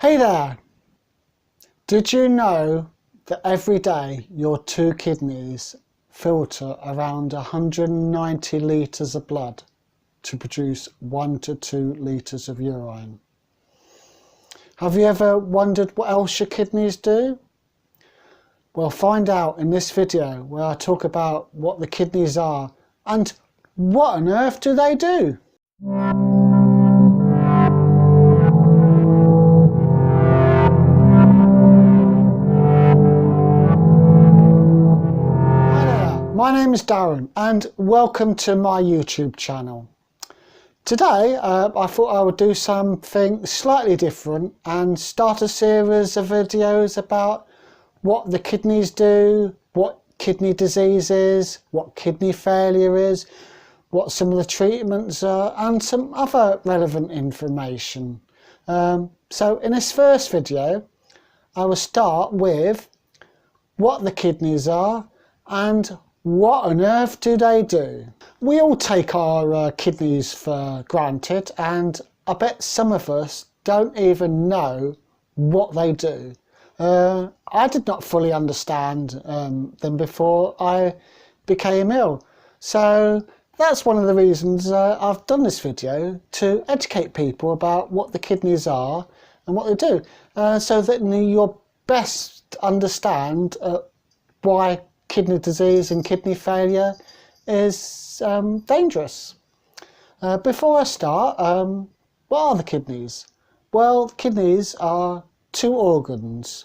Hey there! Did you know that every day your 2 kidneys filter around 190 litres of blood to produce 1 to 2 litres of urine? Have you ever wondered what else your kidneys do? Well, find out in this video where I talk about what the kidneys are and what on earth do they do? My name is Darren and welcome to my YouTube channel. Today I thought I would do something slightly different and start a series of videos about what the kidneys do, what kidney disease is, what kidney failure is, what some of the treatments are, and some other relevant information. So in this first video I will start with what the kidneys are and what on earth do they do? We all take our kidneys for granted, and I bet some of us don't even know what they do. I did not fully understand them before I became ill. So that's one of the reasons I've done this video, to educate people about what the kidneys are and what they do, so that you'll best understand why kidney disease and kidney failure is dangerous. Before I start, what are the kidneys? Well, kidneys are 2 organs.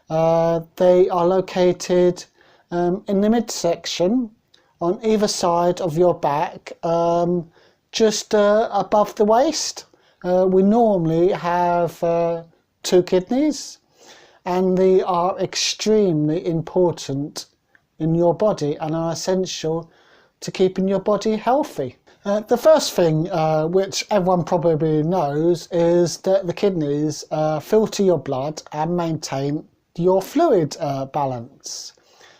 They are located in the midsection on either side of your back, just above the waist. We normally have 2 kidneys, and they are extremely important in your body and are essential to keeping your body healthy. The first thing which everyone probably knows is that the kidneys filter your blood and maintain your fluid balance,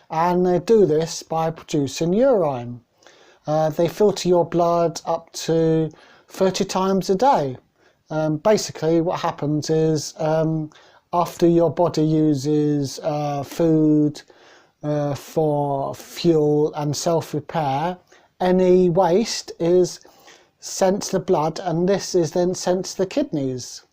and they do this by producing urine. They filter your blood up to 30 times a day. Basically what happens is after your body uses food for fuel and self-repair, any waste is sent to the blood, and this is then sent to the kidneys.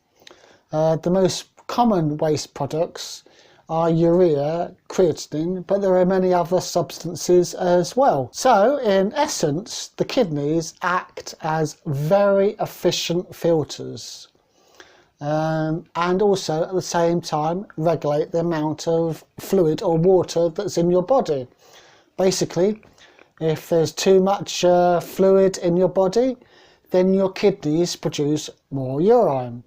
The most common waste products are urea, creatinine, but there are many other substances as well. So in essence, the kidneys act as very efficient filters, and also at the same time regulate the amount of fluid or water that's in your body. Basically, if there's too much fluid in your body, then your kidneys produce more urine.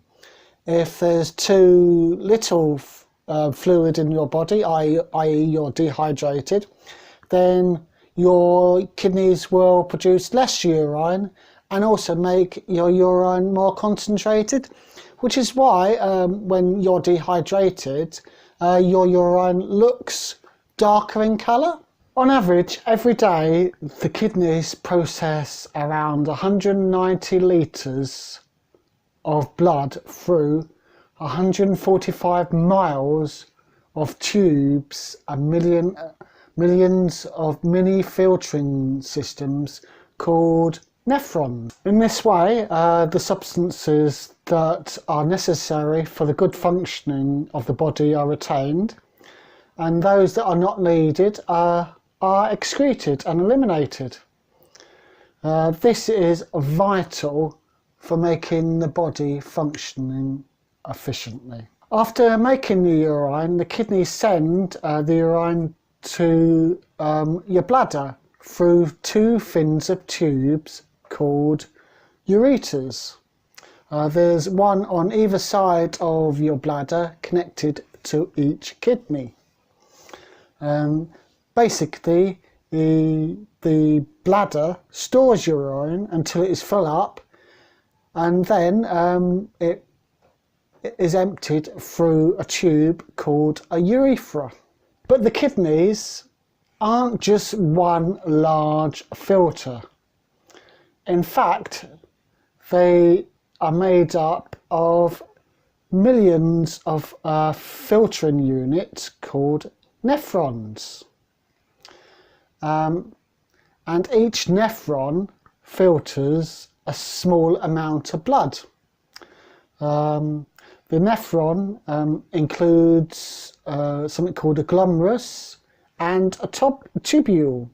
If there's too little fluid in your body, i.e. you're dehydrated, then your kidneys will produce less urine and also make your urine more concentrated, which is why when you're dehydrated, your urine looks darker in colour. On average, every day the kidneys process around 190 litres of blood through 145 miles of tubes and millions of mini filtering systems called nephrons. In this way, the substances that are necessary for the good functioning of the body are retained, and those that are not needed are excreted and eliminated. This is vital for making the body functioning efficiently. After making the urine, the kidneys send the urine to your bladder through 2 fins of tubes called ureters. There's one on either side of your bladder connected to each kidney. Basically, the bladder stores urine until it is full up, and then it is emptied through a tube called a urethra. But the kidneys aren't just one large filter. In fact, they are made up of millions of filtering units called nephrons. And each nephron filters a small amount of blood. The nephron includes something called a glomerulus and a tubule.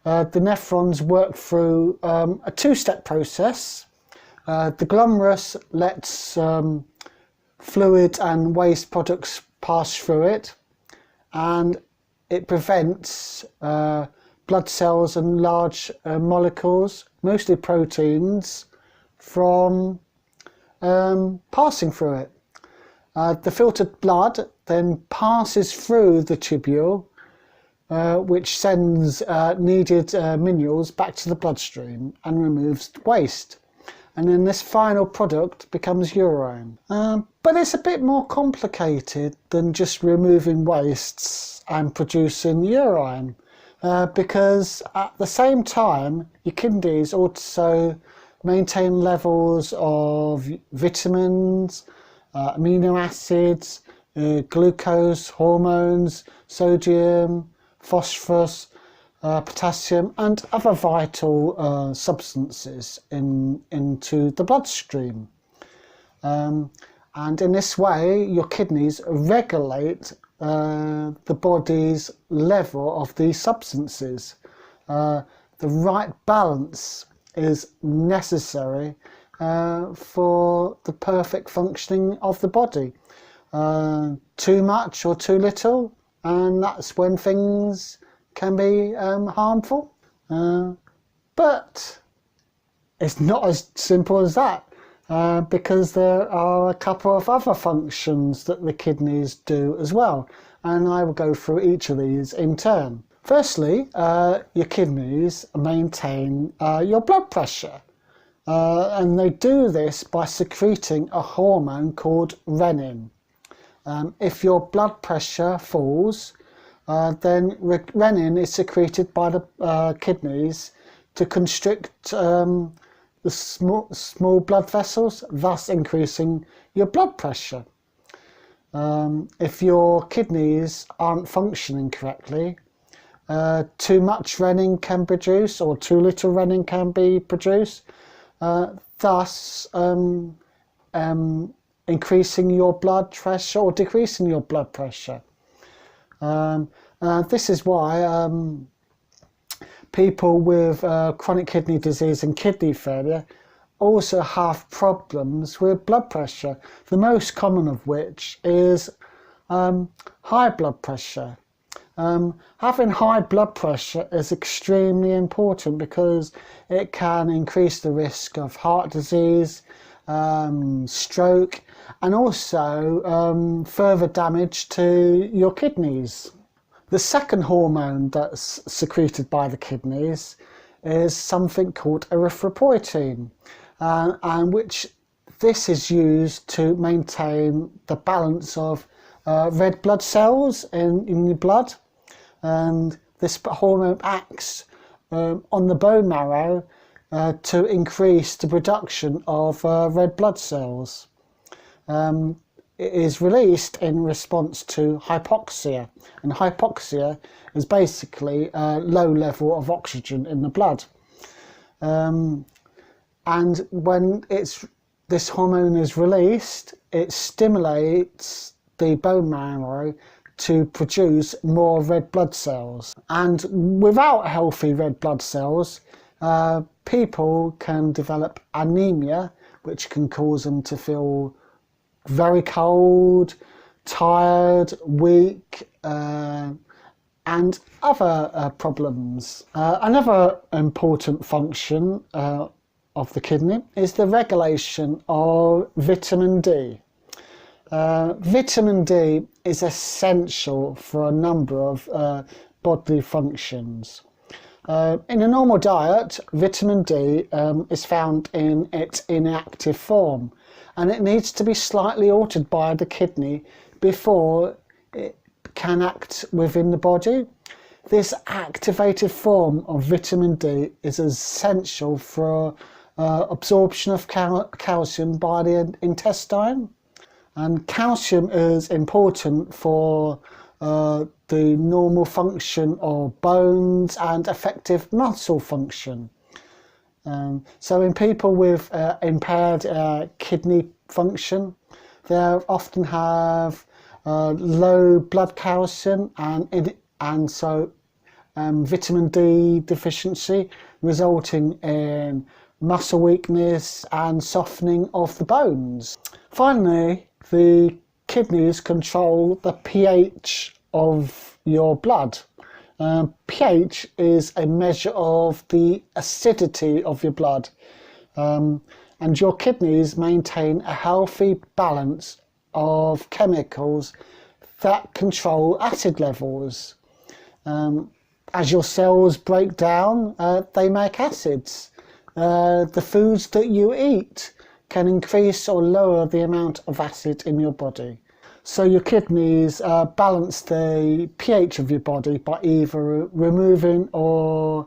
The nephrons work through a two-step process. The glomerulus lets fluid and waste products pass through it, and it prevents blood cells and large molecules, mostly proteins, from passing through it. The filtered blood then passes through the tubule, which sends needed minerals back to the bloodstream and removes waste. And then this final product becomes urine. But it's a bit more complicated than just removing wastes and producing urine, because at the same time your kidneys also maintain levels of vitamins, amino acids, glucose, hormones, sodium, phosphorus, potassium and other vital substances into the bloodstream. And in this way your kidneys regulate the body's level of these substances. The right balance is necessary for the perfect functioning of the body. Too much or too little, and that's when things can be harmful. But it's not as simple as that, because there are a couple of other functions that the kidneys do as well, and I will go through each of these in turn. Firstly, your kidneys maintain your blood pressure, and they do this by secreting a hormone called renin. If your blood pressure falls, then renin is secreted by the kidneys to constrict the small blood vessels, thus increasing your blood pressure. If your kidneys aren't functioning correctly, too much renin can produce, or too little renin can be produced, thus increasing your blood pressure or decreasing your blood pressure. This is why people with chronic kidney disease and kidney failure also have problems with blood pressure, the most common of which is high blood pressure. Having high blood pressure is extremely important because it can increase the risk of heart disease, stroke, and also further damage to your kidneys. The second hormone that's secreted by the kidneys is something called erythropoietin, and which this is used to maintain the balance of red blood cells in your blood, and this hormone acts on the bone marrow to increase the production of red blood cells. It is released in response to hypoxia, and hypoxia is basically a low level of oxygen in the blood. And when this hormone is released, it stimulates the bone marrow to produce more red blood cells. And without healthy red blood cells, people can develop anemia, which can cause them to feel very cold, tired, weak, and other problems. Another important function of the kidney is the regulation of vitamin D. Vitamin D is essential for a number of bodily functions. In a normal diet, vitamin D is found in its inactive form, and it needs to be slightly altered by the kidney before it can act within the body. This activated form of vitamin D is essential for absorption of calcium by the intestine. And calcium is important for the normal function of bones and effective muscle function. So in people with impaired kidney function, they often have low blood calcium and so vitamin D deficiency, resulting in muscle weakness and softening of the bones. Finally, the kidneys control the pH of your blood. pH is a measure of the acidity of your blood, and your kidneys maintain a healthy balance of chemicals that control acid levels. As your cells break down, they make acids. The foods that you eat can increase or lower the amount of acid in your body. So your kidneys balance the pH of your body by either removing or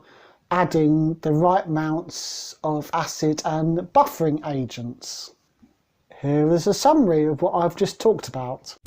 adding the right amounts of acid and buffering agents. Here is a summary of what I've just talked about.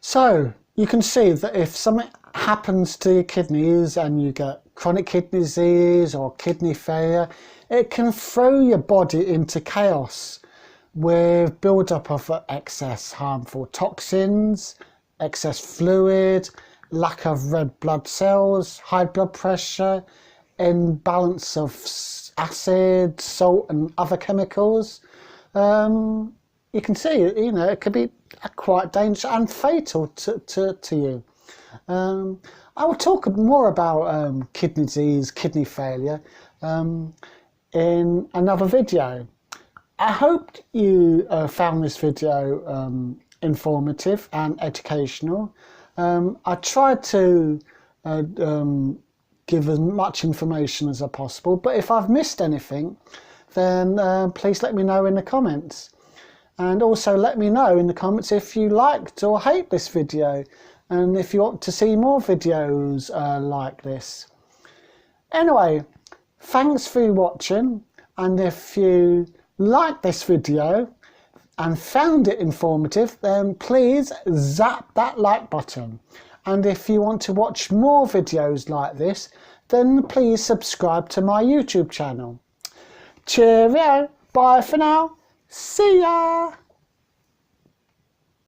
So you can see that if something happens to your kidneys and you get chronic kidney disease or kidney failure, it can throw your body into chaos with build-up of excess harmful toxins, excess fluid, lack of red blood cells, high blood pressure, imbalance of acid, salt and other chemicals. You can see, you know, it could be quite dangerous and fatal to you. I will talk more about kidney disease, kidney failure in another video. I hope you found this video informative and educational. I tried to give as much information as possible, but if I've missed anything, then please let me know in the comments. And also let me know in the comments if you liked or hate this video, and if you want to see more videos like this. Anyway, thanks for watching, and if you like this video and found it informative, then please zap that like button. And if you want to watch more videos like this, then please subscribe to my YouTube channel. Cheerio, bye for now. See ya!